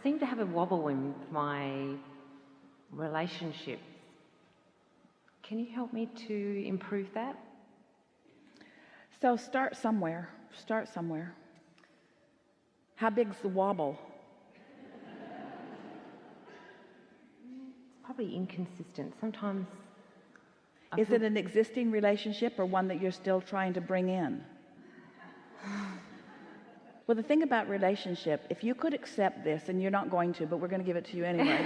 seem to have a wobble in my relationships. Can you help me to improve that? So start somewhere. Start somewhere. How big's the wobble? It's probably inconsistent. Sometimes Is it an existing relationship or one that you're still trying to bring in? Well, the thing about relationship, if you could accept this, and you're not going to, but we're going to give it to you anyway,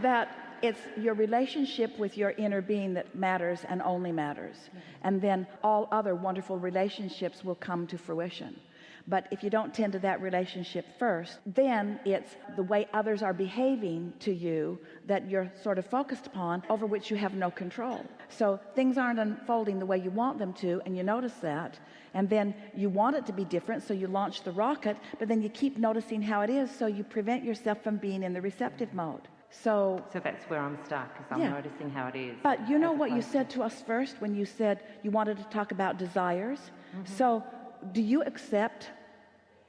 that it's your relationship with your inner being that matters and only matters, and then all other wonderful relationships will come to fruition. But if you don't tend to that relationship first, then it's the way others are behaving to you that you're sort of focused upon, over which you have no control. So things aren't unfolding the way you want them to, and you notice that, and then you want it to be different, so you launch the rocket, but then you keep noticing how it is, so you prevent yourself from being in the receptive mode. So that's where I'm stuck, because I'm noticing how it is. But you know what you said to us first when you said you wanted to talk about desires? So do you accept?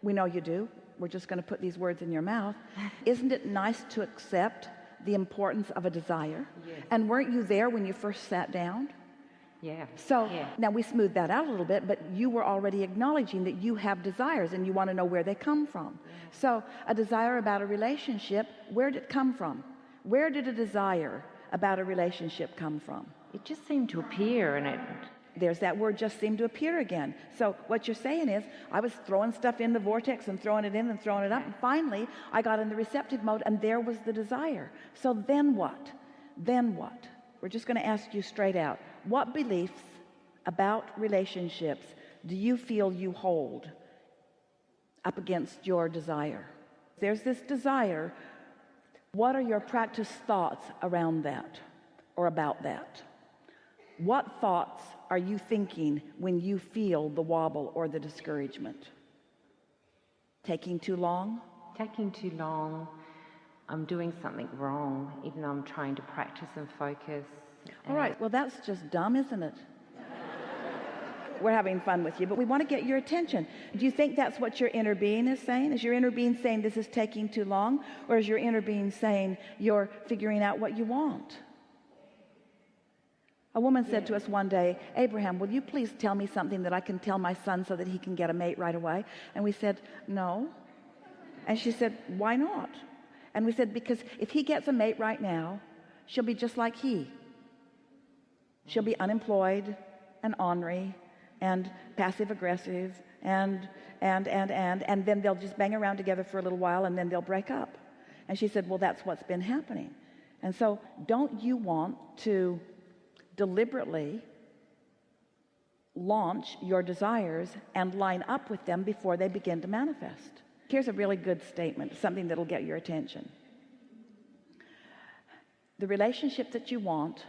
We know you do. We're just going to put these words in your mouth. Isn't it nice to accept the importance of a desire? Yes. And weren't you there when you first sat down? Yeah. So now we smoothed that out a little bit, but you were already acknowledging that you have desires and you want to know where they come from. So a desire about a relationship, where did it come from? Where did a desire about a relationship come from? It just seemed to appear, and there's that word, just seemed to appear again. So what you're saying is, I was throwing stuff in the vortex and throwing it in and throwing it up, and finally I got in the receptive mode, and there was the desire. So then what? Then what? We're just going to ask you straight out, what beliefs about relationships do you feel you hold up against your desire? There's this desire. What are your practice thoughts around that or about that? What thoughts are you thinking when you feel the wobble or the discouragement? Taking too long? Taking too long. I'm doing something wrong, even though I'm trying to practice and focus. All right, well, that's just dumb, isn't it? We're having fun with you, but we want to get your attention. Do you think that's what your inner being is saying? Is your inner being saying this is taking too long? Or is your inner being saying you're figuring out what you want? A woman said to us one day, Abraham, will you please tell me something that I can tell my son so that he can get a mate right away? And we said, no. And she said, why not? And we said, because if he gets a mate right now, she'll be just like he. She'll be unemployed and ornery and passive aggressive and then they'll just bang around together for a little while and then they'll break up. And she said, well, that's what's been happening. And so don't you want to deliberately launch your desires and line up with them before they begin to manifest? Here's a really good statement, something that'll get your attention. The relationship that you want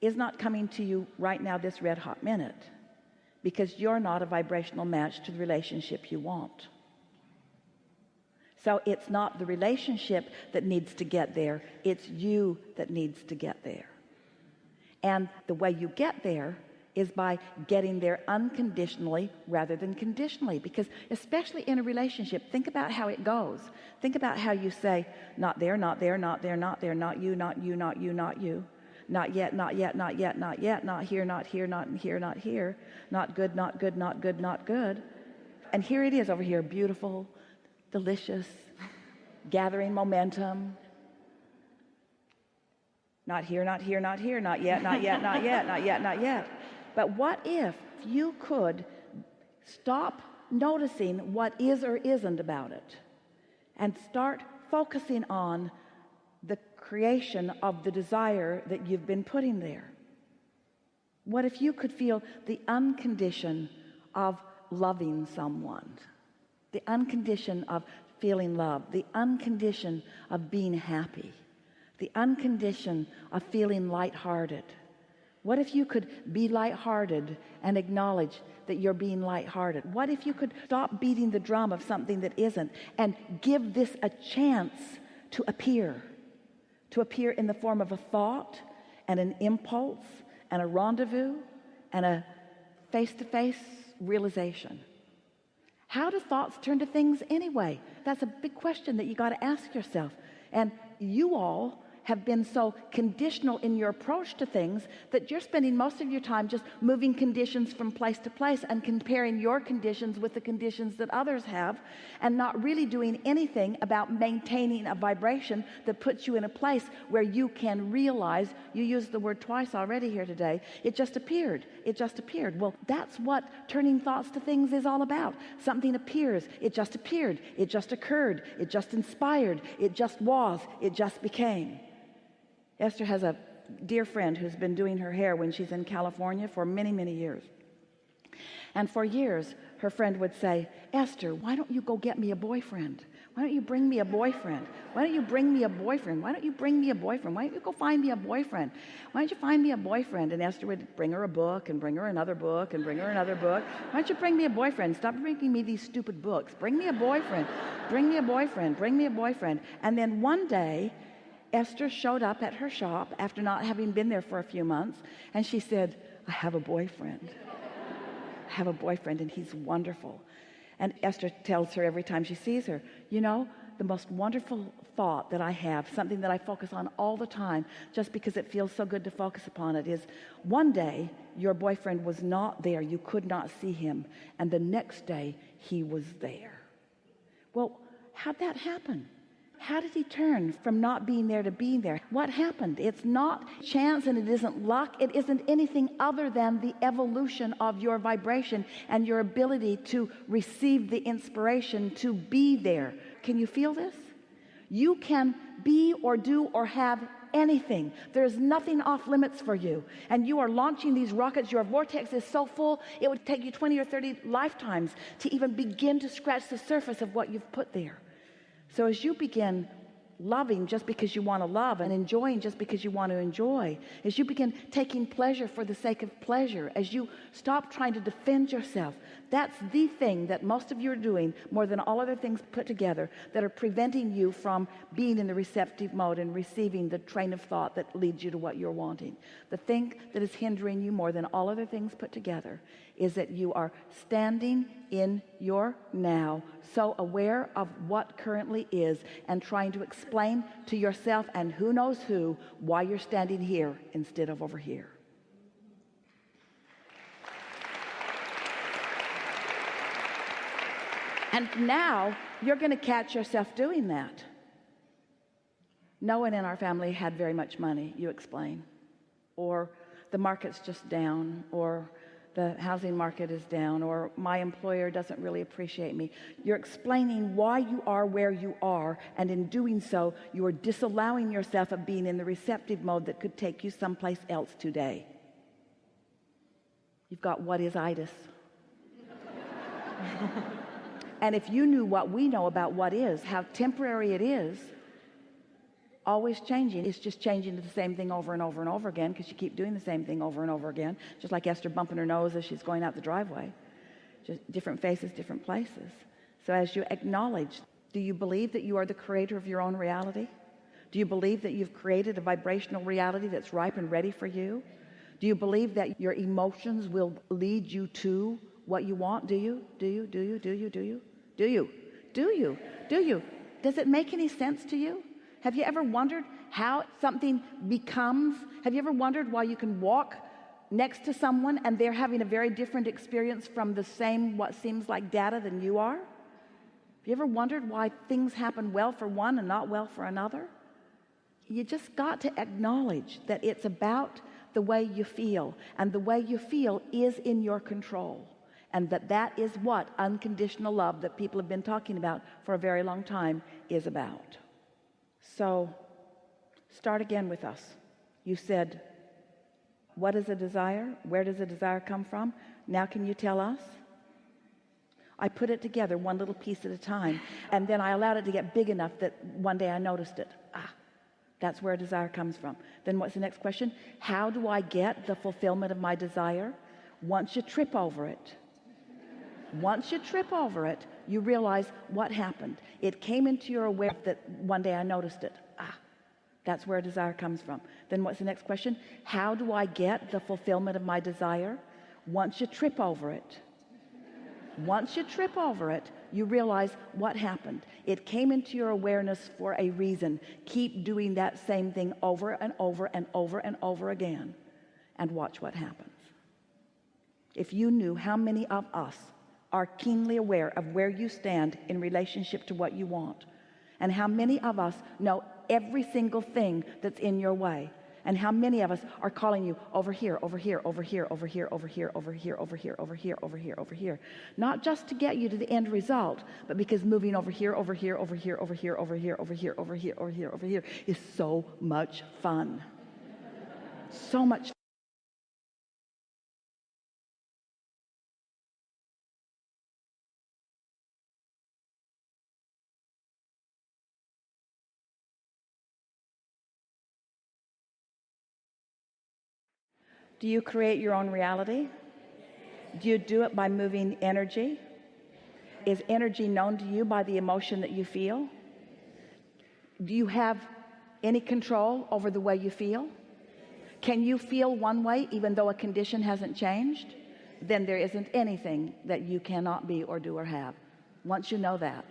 is not coming to you right now, this red hot minute, because you're not a vibrational match to the relationship you want. So it's not the relationship that needs to get there, it's you that needs to get there. And the way you get there is by getting there unconditionally rather than conditionally, because especially in a relationship, think about how it goes. Think about how you say, not there, not there, not there, not there, not you, not you, not you, not you, not yet, not yet, not yet, not yet, not here, not here, not here, not here, not good, not good, not good, not good. And here it is over here, beautiful, delicious, gathering momentum. Not here, not here, not here, not yet, not yet, not yet, not yet, not yet. But what if you could stop noticing what is or isn't about it and start focusing on the creation of the desire that you've been putting there? What if you could feel the uncondition of loving someone, the uncondition of feeling love, the uncondition of being happy, the uncondition of feeling lighthearted? What if you could be lighthearted and acknowledge that you're being lighthearted? What if you could stop beating the drum of something that isn't and give this a chance to appear in the form of a thought and an impulse and a rendezvous and a face-to-face realization? How do thoughts turn to things anyway? That's a big question that you got to ask yourself. And you all have been so conditional in your approach to things that you're spending most of your time just moving conditions from place to place and comparing your conditions with the conditions that others have, and not really doing anything about maintaining a vibration that puts you in a place where you can realize. You used the word twice already here today. It just appeared. It just appeared. Well, that's what turning thoughts to things is all about. Something appears. It just appeared. It just occurred. It just inspired. It just was. It just became. Esther has a dear friend who's been doing her hair when she's in California for many, many years. And for years, her friend would say, Esther, why don't you go get me a boyfriend? Why don't you bring me a boyfriend? Why don't you bring me a boyfriend? Why don't you bring me a boyfriend? Why don't you go find me a boyfriend? Why don't you find me a boyfriend? And Esther would bring her a book and bring her another book and bring her another book. Why don't you bring me a boyfriend? Stop bringing me these stupid books. Bring me a boyfriend. Bring me a boyfriend. Bring me a boyfriend. And then one day, Esther showed up at her shop after not having been there for a few months, and she said, I have a boyfriend. I have a boyfriend, and he's wonderful. And Esther tells her every time she sees her, you know, the most wonderful thought that I have, something that I focus on all the time, just because it feels so good to focus upon it, is one day your boyfriend was not there. You could not see him. And the next day he was there. Well, how'd that happen? How did he turn from not being there to being there? What happened? It's not chance and it isn't luck. It isn't anything other than the evolution of your vibration and your ability to receive the inspiration to be there. Can you feel this? You can be or do or have anything. There's nothing off limits for you. And you are launching these rockets. Your vortex is so full, it would take you 20 or 30 lifetimes to even begin to scratch the surface of what you've put there. So as you begin loving just because you want to love and enjoying just because you want to enjoy, as you begin taking pleasure for the sake of pleasure, as you stop trying to defend yourself, that's the thing that most of you are doing more than all other things put together that are preventing you from being in the receptive mode and receiving the train of thought that leads you to what you're wanting. The thing that is hindering you more than all other things put together is that you are standing in your now, so aware of what currently is, and trying to explain to yourself and who knows who why you're standing here instead of over here. And now you're going to catch yourself doing that. No one in our family had very much money, you explain. Or the market's just down, or the housing market is down, or my employer doesn't really appreciate me. You're explaining why you are where you are, and in doing so, you are disallowing yourself of being in the receptive mode that could take you someplace else today. You've got what is itis. And if you knew what we know about what is, how temporary it is, always changing. It's just changing to the same thing over and over and over again, because you keep doing the same thing over and over again, just like Esther bumping her nose as she's going out the driveway. Just different faces, different places. So as you acknowledge, do you believe that you are the creator of your own reality? Do you believe that you've created a vibrational reality that's ripe and ready for you? Do you believe that your emotions will lead you to what you want? Do you? Do you? Do you? Do you? Do you? Do you? Do you? Do you? Does it make any sense to you? Have you ever wondered how something becomes? Have you ever wondered why you can walk next to someone and they're having a very different experience from the same, what seems like data than you are? Have you ever wondered why things happen well for one and not well for another? You just got to acknowledge that it's about the way you feel, and the way you feel is in your control. And that is what unconditional love that people have been talking about for a very long time is about. So start again with us. You said, what is a desire? Where does a desire come from? Now can you tell us? I put it together one little piece at a time, and then I allowed it to get big enough that one day I noticed it. That's where a desire comes from. Then what's the next question? How do I get the fulfillment of my desire? Once you trip over it, you realize what happened. It came into your awareness that one day I noticed it. That's where desire comes from. Then what's the next question? How do I get the fulfillment of my desire? Once you trip over it, Once you trip over it, you realize what happened. It came into your awareness for a reason. Keep doing that same thing over and over and over and over again, and watch what happens. If you knew how many of us are keenly aware of where you stand in relationship to what you want, and how many of us know every single thing that's in your way, and how many of us are calling you over here, over here, over here, over here, over here, over here, over here, over here, over here, over here, not just to get you to the end result, but because moving over here, over here, over here, over here, over here, over here, over here, over here, over here is so much fun. So much fun. Do you create your own reality? Do you do it by moving energy? Is energy known to you by the emotion that you feel? Do you have any control over the way you feel? Can you feel one way even though a condition hasn't changed? Then there isn't anything that you cannot be or do or have. Once you know that,